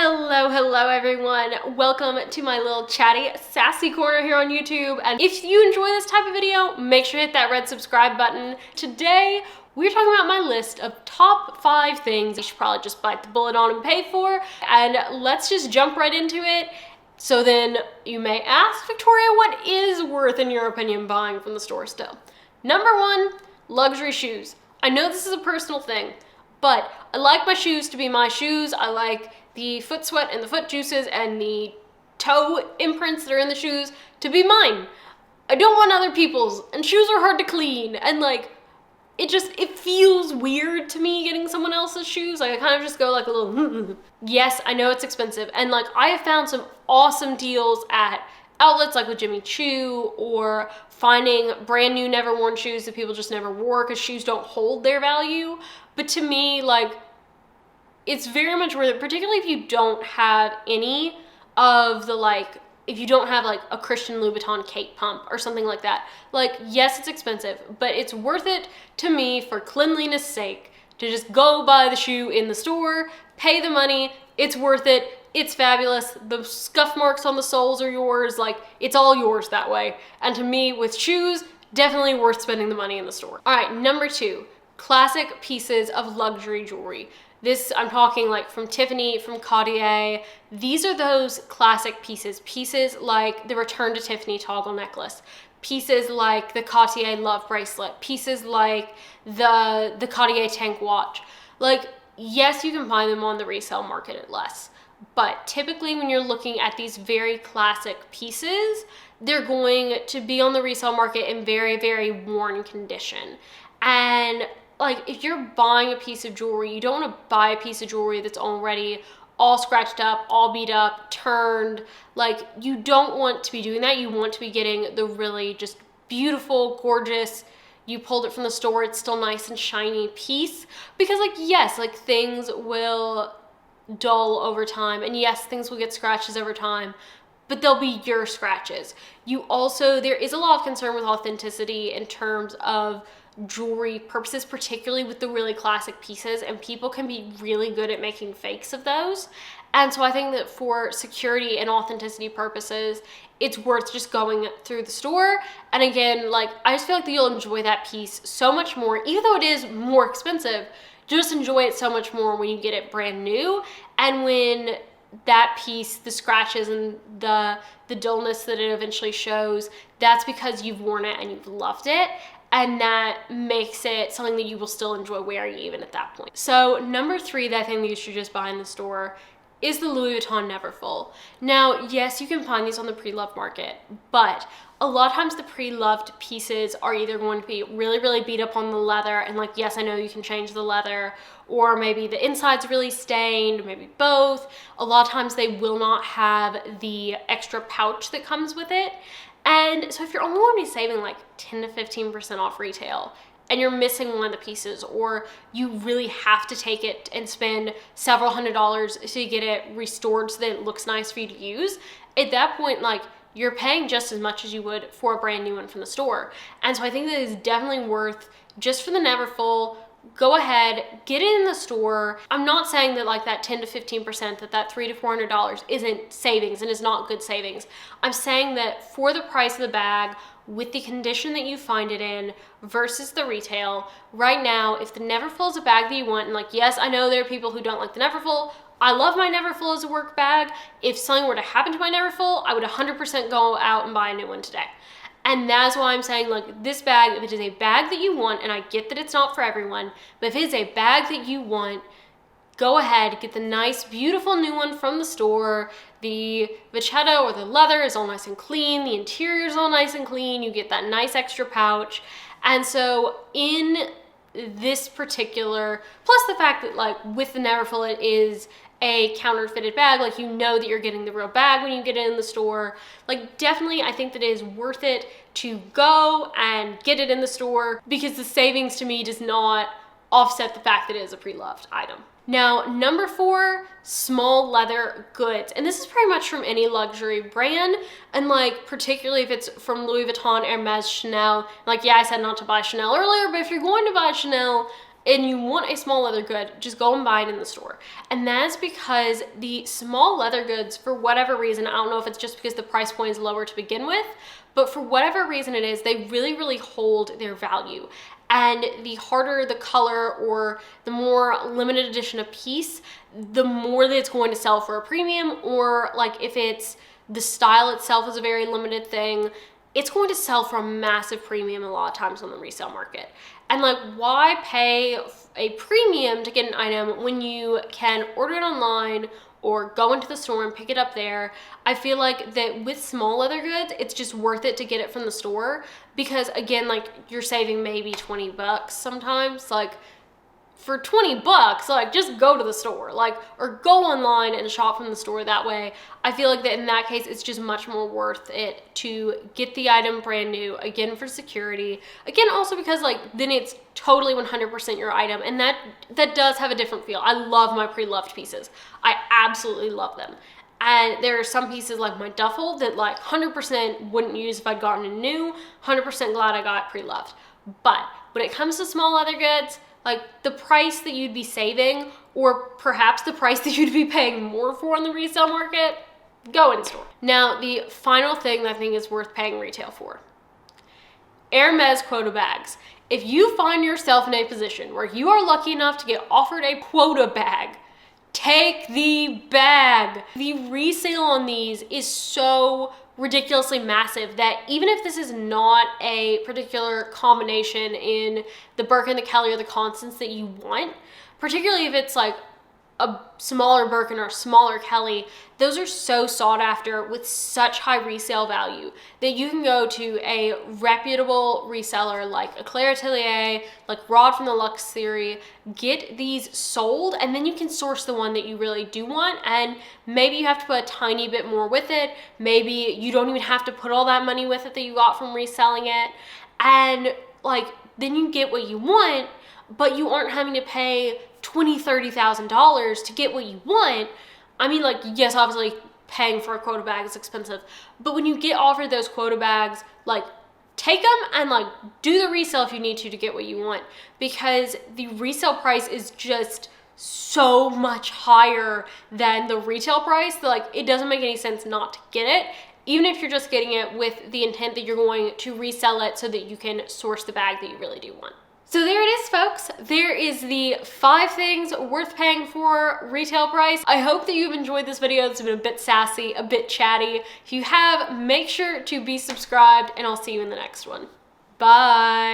Hello everyone. Welcome to my little chatty, sassy corner here on YouTube. And if you enjoy this type of video, make sure to hit that red subscribe button. Today, we're talking about my list of top 5 things you should probably just bite the bullet on and pay for. And let's just jump right into it. So then you may ask, Victoria, what is worth, in your opinion, buying from the store still? Number 1, luxury shoes. I know this is a personal thing, but I like my shoes to be my shoes. I like the foot sweat and the foot juices and the toe imprints that are in the shoes to be mine. I don't want other people's, and shoes are hard to clean, and like, it feels weird to me getting someone else's shoes. Like, I kind of just go like a little, Yes, I know it's expensive, and like, I have found some awesome deals at outlets like with Jimmy Choo, or finding brand new never worn shoes that people just never wore because shoes don't hold their value. But to me, like, it's very much worth it, particularly if you don't have any of the, like, if you don't have like a Christian Louboutin Kate pump or something like that. Like, yes, it's expensive, but it's worth it to me for cleanliness sake to just go buy the shoe in the store, pay the money. It's worth it. It's fabulous. The scuff marks on the soles are yours. Like, it's all yours that way. And to me, with shoes, definitely worth spending the money in the store. All right, number 2, classic pieces of luxury jewelry. This, I'm talking like from Tiffany, from Cartier. These are those classic pieces. Pieces like the Return to Tiffany toggle necklace. Pieces like the Cartier Love bracelet. Pieces like the Cartier tank watch. Like, yes, you can find them on the resale market at less. But typically when you're looking at these very classic pieces, they're going to be on the resale market in very, very worn condition. And like, if you're buying a piece of jewelry, you don't want to buy a piece of jewelry that's already all scratched up, all beat up, turned. Like, you don't want to be doing that. You want to be getting the really just beautiful, gorgeous, you pulled it from the store, it's still nice and shiny piece. Because like, yes, like, things will dull over time, and yes, things will get scratches over time, but they'll be your scratches. You also, there is a lot of concern with authenticity in terms of jewelry purposes, particularly with the really classic pieces, and people can be really good at making fakes of those. And so I think that for security and authenticity purposes, it's worth just going through the store. And again, like, I just feel like that you'll enjoy that piece so much more, even though it is more expensive. Just enjoy it so much more when you get it brand new, and when that piece, the scratches and the dullness that it eventually shows, that's because you've worn it and you've loved it. And that makes it something that you will still enjoy wearing even at that point. So number 3 that I think that you should just buy in the store is the Louis Vuitton Neverfull. Now, yes, you can find these on the pre-loved market, but a lot of times the pre-loved pieces are either going to be really, really beat up on the leather, and like, yes, I know you can change the leather, or maybe the inside's really stained, maybe both. A lot of times they will not have the extra pouch that comes with it. And so if you're only going to be saving like 10 to 15% off retail, and you're missing one of the pieces, or you really have to take it and spend several $100s to get it restored so that it looks nice for you to use, at that point, like, you're paying just as much as you would for a brand new one from the store. And so I think that it's definitely worth, just for the Neverfull, go ahead, get it in the store. I'm not saying that like that 10 to 15%, that $300 to $400 isn't savings and is not good savings. I'm saying that for the price of the bag, with the condition that you find it in versus the retail, right now, if the Neverfull is a bag that you want, and like, yes, I know there are people who don't like the Neverfull. I love my Neverfull as a work bag. If something were to happen to my Neverfull, I would 100% go out and buy a new one today. And that's why I'm saying, like, this bag, if it is a bag that you want, and I get that it's not for everyone, but if it is a bag that you want, go ahead, get the nice, beautiful new one from the store. The vachetta or the leather is all nice and clean. The interior is all nice and clean. You get that nice extra pouch. And so in this particular, plus the fact that like with the Neverfull, it is a counterfeited bag, like, you know that you're getting the real bag when you get it in the store. Like, definitely I think that it is worth it to go and get it in the store, because the savings to me does not offset the fact that it is a pre-loved item. Now, number 4, small leather goods. And this is pretty much from any luxury brand. And like, particularly if it's from Louis Vuitton, Hermes, Chanel. Like, yeah, I said not to buy Chanel earlier, but if you're going to buy Chanel, and you want a small leather good, just go and buy it in the store. And that's because the small leather goods, for whatever reason, I don't know if it's just because the price point is lower to begin with, but for whatever reason it is, they really, really hold their value. And the harder the color or the more limited edition a piece, the more that it's going to sell for a premium, or like if it's the style itself is a very limited thing, it's going to sell for a massive premium a lot of times on the resale market. And like, why pay a premium to get an item when you can order it online or go into the store and pick it up there? I feel like that with small leather goods, it's just worth it to get it from the store, because again, like, you're saving maybe 20 bucks sometimes. Like, for 20 bucks, like, just go to the store, like, or go online and shop from the store that way. I feel like that in that case, it's just much more worth it to get the item brand new, again, for security. Again, also because, like, then it's totally 100% your item, and that does have a different feel. I love my pre-loved pieces. I absolutely love them. And there are some pieces like my duffel that, like, 100% wouldn't use if I'd gotten a new, 100% glad I got pre-loved. But when it comes to small leather goods, like, the price that you'd be saving, or perhaps the price that you'd be paying more for in the resale market, go in store. Now, the final thing that I think is worth paying retail for: Hermes quota bags. If you find yourself in a position where you are lucky enough to get offered a quota bag, take the bag. The resale on these is so ridiculously massive that even if this is not a particular combination in the Birkin, the Kelly, or the Constance that you want, particularly if it's like a smaller Birkin or a smaller Kelly, those are so sought after with such high resale value that you can go to a reputable reseller like Eclair Atelier, like Rod from the Luxe Theory, get these sold, and then you can source the one that you really do want. And maybe you have to put a tiny bit more with it. Maybe you don't even have to put all that money with it that you got from reselling it. And like, then you get what you want, but you aren't having to pay $20,000, $30,000 to get what you want. I mean, like, yes, obviously paying for a quota bag is expensive, but when you get offered those quota bags, like, take them and like do the resale if you need to get what you want, because the resale price is just so much higher than the retail price that, like, it doesn't make any sense not to get it, even if you're just getting it with the intent that you're going to resell it so that you can source the bag that you really do want. So there it is, folks. There is the 5 things worth paying for retail price. I hope that you've enjoyed this video. It's been a bit sassy, a bit chatty. If you have, make sure to be subscribed, and I'll see you in the next one. Bye.